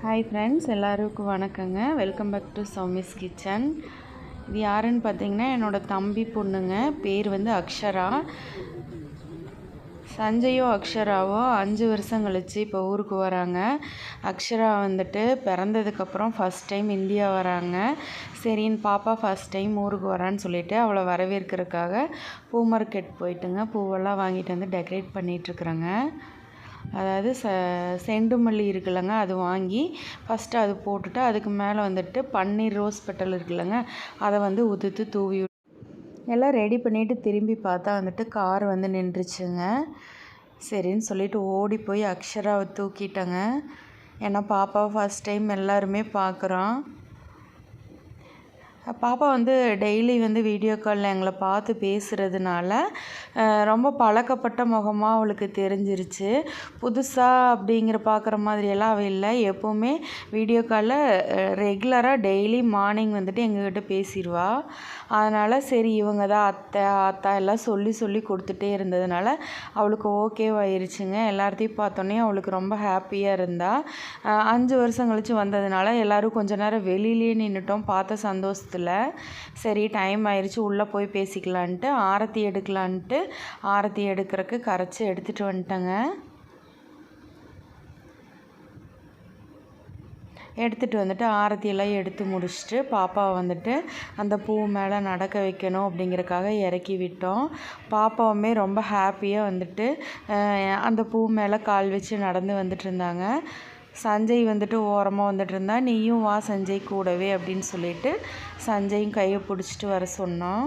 Hi friends, எல்லாருக்கும் வணக்கங்க. Welcome back to Soumi's kitchen. இது யாருன்னு பார்த்தீங்கன்னா என்னோடய தம்பி பொண்ணுங்க. பேர் வந்து அக்ஷரா. சஞ்சயோ அக்ஷராவோ 5 வருஷம் கழிச்சு இப்போ ஊருக்கு வராங்க. அக்ஷரா வந்துட்டு பிறந்ததுக்கப்புறம் ஃபஸ்ட் டைம் இந்தியா வராங்க. சரின்னு பாப்பா ஃபஸ்ட் டைம் ஊருக்கு வரான்னு சொல்லிவிட்டு அவளை வரவேற்கிறதுக்காக பூ மார்க்கெட் போயிட்டுங்க பூவெல்லாம் வாங்கிட்டு வந்து டெக்கரேட் பண்ணிகிட்ருக்குறேங்க. அதாவது செண்டு மல்லி இருக்குல்லங்க, அது வாங்கி ஃபஸ்ட்டு அது போட்டுட்டு அதுக்கு மேலே வந்துட்டு பன்னீர் ரோஸ் பெட்டல் இருக்குல்லங்க, அதை வந்து உதுத்து தூவி எல்லாம் ரெடி பண்ணிவிட்டு திரும்பி பார்த்தா வந்துட்டு கார் வந்து நின்றுச்சுங்க. சரின்னு சொல்லிவிட்டு ஓடி போய் அக்ஷராவை தூக்கிட்டேங்க. ஏன்னா பாப்பாவை ஃபஸ்ட் டைம் எல்லாருமே பார்க்குறோம். பாப்பா வந்து டெய்லி வந்து வீடியோ காலில் எங்களை பார்த்து பேசுகிறதுனால ரொம்ப பழக்கப்பட்ட முகமாக அவளுக்கு தெரிஞ்சிருச்சு. புதுசாக அப்படிங்கிற பார்க்குற மாதிரியெல்லாம் அவள் இல்லை. எப்போவுமே வீடியோ காலில் ரெகுலராக டெய்லி மார்னிங் வந்துட்டு எங்ககிட்ட பேசிடுவா. அதனால் சரி இவங்க தான் அத்தை ஆத்தா எல்லாம் சொல்லி சொல்லி கொடுத்துட்டே இருந்ததுனால அவளுக்கு ஓகேவாயிருச்சுங்க. எல்லாத்தையும் பார்த்தோன்னே அவளுக்கு ரொம்ப ஹாப்பியாக இருந்தாள். 5 வருஷம் கழித்து வந்ததுனால எல்லோரும் கொஞ்ச நேரம் வெளியிலே நின்றுட்டோம் பார்த்த சந்தோஷத்தில். சரி டைம் ஆயிடுச்சு, உள்ளே போய் பேசிக்கலான்ட்டு ஆரத்தி எடுக்கலான்ட்டு ஆரத்தி எடுக்கிறதுக்கு கரைச்சி எடுத்துகிட்டு வந்துட்டேங்க. எடுத்துகிட்டு வந்துட்டு ஆரத்தியெல்லாம் எடுத்து முடிச்சுட்டு பாப்பாவை வந்துட்டு அந்த பூ மேலே நடக்க வைக்கணும் அப்படிங்கிறக்காக இறக்கி விட்டோம். பாப்பாவுமே ரொம்ப ஹாப்பியாக வந்துட்டு அந்த பூ மேலே கால் வச்சு நடந்து வந்துட்டு இருந்தாங்க. சஞ்சய் வந்துட்டு ஓரமாக வந்துட்டு இருந்தா, நீயும் வா சஞ்சய் கூடவே அப்படின்னு சொல்லிட்டு சஞ்சயும் கையை பிடிச்சிட்டு வர சொன்னோம்.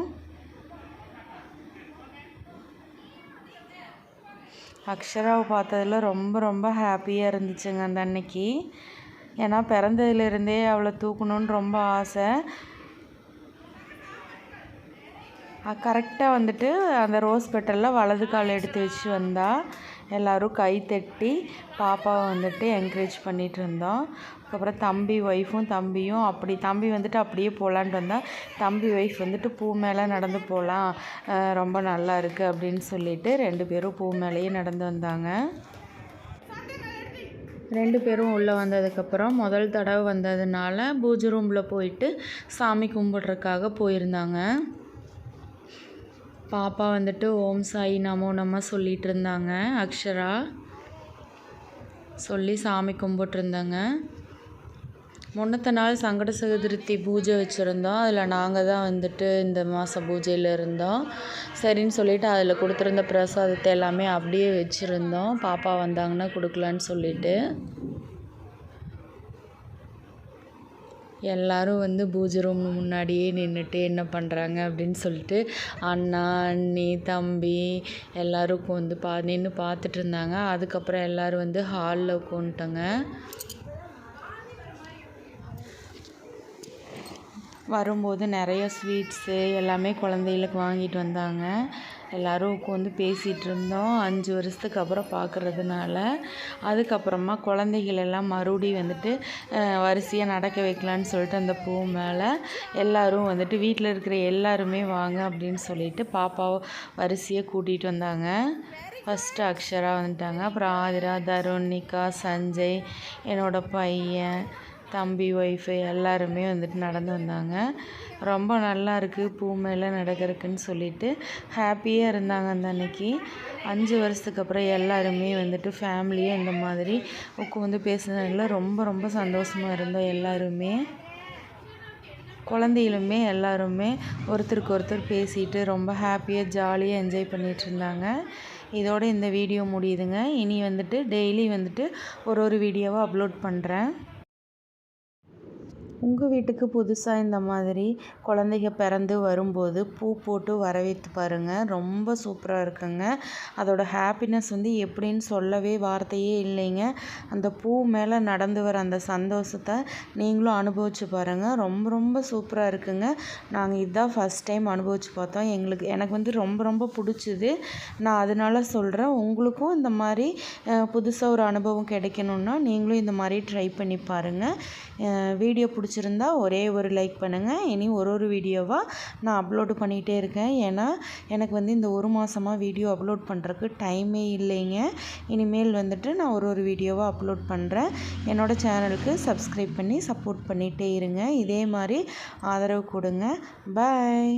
அக்ஷராவை பார்த்ததில் ரொம்ப ரொம்ப ஹாப்பியாக இருந்துச்சுங்க அந்த அன்னைக்கு. ஏன்னா பிறந்ததுலேருந்தே அவளை தூக்கணுன்னு ரொம்ப ஆசை. கரெக்டாக வந்துட்டு அந்த ரோஸ் பெட்டலில் வலது கால் எடுத்து வச்சு வந்தால் எல்லோரும் கை தட்டி பாப்பாவை வந்துட்டு என்கரேஜ் பண்ணிகிட்டு இருந்தோம். அதுக்கப்புறம் தம்பி ஒய்ஃபும் தம்பியும் தம்பி வந்துட்டு அப்படியே போகலான்ட்டு வந்தால் தம்பி ஒய்ஃப் வந்துட்டு பூ மேலே நடந்து போகலாம், ரொம்ப நல்லா இருக்குது அப்படின்னு சொல்லிட்டு 2 பேரும் பூ மேலேயே நடந்து வந்தாங்க. 2 பேரும் உள்ளே வந்ததுக்கப்புறம் முதல் தடவை வந்ததுனால பூஜை ரூமில் போயிட்டு சாமி கும்பிட்றதுக்காக போயிருந்தாங்க. பாப்பா வந்துட்டு ஓம் சாய் நமோ நம்ம சொல்லிகிட்டு இருந்தாங்க. அக்ஷரா சொல்லி சாமி கும்பிட்ருந்தாங்க. முன்னத்த நாள் சங்கட சதுர்த்தி பூஜை வச்சுருந்தோம். அதில் நாங்கள் தான் வந்துட்டு இந்த மாதம் பூஜையில் இருந்தோம். சரின்னு சொல்லிவிட்டு அதில் கொடுத்துருந்த பிரசாதத்தை எல்லாமே அப்படியே வச்சுருந்தோம். பாப்பா வந்தாங்கன்னா கொடுக்கலான்னு சொல்லிவிட்டு எல்லோரும் வந்து பூஜை ரூம் முன்னாடியே நின்றுட்டு என்ன பண்ணுறாங்க அப்படின்னு சொல்லிட்டு அண்ணா அண்ணி தம்பி எல்லோருக்கும் வந்து நின்று பார்த்துட்டு இருந்தாங்க. அதுக்கப்புறம் எல்லோரும் வந்து ஹாலில் உட்காந்துட்டாங்க. வரும்போது நிறைய ஸ்வீட்ஸு எல்லாமே குழந்தைகளுக்கு வாங்கிட்டு வந்தாங்க. எல்லோரும் உட்காந்து பேசிகிட்டு இருந்தோம் 5 வருஷத்துக்கு அப்புறம் பார்க்குறதுனால. அதுக்கப்புறமா குழந்தைகள் எல்லாம் மறுபடியும் வந்துட்டு வரிசையாக நடக்க வைக்கலான்னு சொல்லிட்டு அந்த பூ மேலே எல்லோரும் வந்துட்டு வீட்டில் இருக்கிற எல்லாருமே வாங்க அப்படின்னு சொல்லிட்டு பாப்பாவை வரிசையாக கூட்டிகிட்டு வந்தாங்க. ஃபஸ்ட்டு அக்ஷரா வந்துட்டாங்க. அப்புறம் ஆதிரா, தருணிகா, சஞ்சய், என்னோடய பையன், தம்பி ஒய்ஃபு எல்லாருமே வந்துட்டு நடந்து வந்தாங்க. ரொம்ப நல்லா இருக்குது பூ மேலே நடக்கிறதுக்குன்னு சொல்லிட்டு ஹாப்பியாக இருந்தாங்க அந்த அன்னைக்கு. 5 வருஷத்துக்கு அப்புறம் எல்லாருமே வந்துட்டு ஃபேமிலியாக இந்த மாதிரி உட்காந்து பேசுனதில் ரொம்ப ரொம்ப சந்தோஷமாக இருந்தோம். எல்லாருமே குழந்தைகளுமே எல்லாருமே ஒருத்தருக்கு ஒருத்தர் பேசிட்டு ரொம்ப ஹாப்பியாக ஜாலியாக என்ஜாய் பண்ணிகிட்டு இருந்தாங்க. இதோட இந்த வீடியோ முடியுதுங்க. இனி வந்துட்டு டெய்லி வந்துட்டு ஒரு வீடியோவாக அப்லோட் பண்ணுறேன். உங்கள் வீட்டுக்கு புதுசாக இந்த மாதிரி குழந்தைங்க பிறந்து வரும்போது பூ போட்டு வரவேற்று பாருங்கள். ரொம்ப சூப்பராக இருக்குங்க. அதோடய ஹாப்பினஸ் வந்து எப்படின்னு சொல்லவே வார்த்தையே இல்லைங்க. அந்த பூ மேலே நடந்து வர அந்த சந்தோஷத்தை நீங்களும் அனுபவித்து பாருங்கள். ரொம்ப ரொம்ப சூப்பராக இருக்குங்க. நாங்கள் இதுதான் ஃபஸ்ட் டைம் அனுபவித்து பார்த்தோம். எனக்கு வந்து ரொம்ப ரொம்ப பிடிச்சிது. நான் அதனால சொல்கிறேன், உங்களுக்கும் இந்த மாதிரி புதுசாக ஒரு அனுபவம் கிடைக்கணுன்னா நீங்களும் இந்த மாதிரி ட்ரை பண்ணி பாருங்கள். வீடியோ பிடிச்சி பிடிச்சிருந்தா ஒரே ஒரு லைக் பண்ணுங்கள். இனி ஒரு வீடியோவாக நான் அப்லோடு பண்ணிகிட்டே இருக்கேன். ஏன்னா எனக்கு வந்து இந்த ஒரு மாதமாக வீடியோ அப்லோட் பண்ணுறதுக்கு டைமே இல்லைங்க. இனிமேல் வந்துட்டு நான் ஒரு வீடியோவாக அப்லோட் பண்ணுறேன். என்னோடய சேனலுக்கு சப்ஸ்கிரைப் பண்ணி சப்போர்ட் பண்ணிகிட்டே இருங்க. இதே மாதிரி ஆதரவு கொடுங்க. பாய்.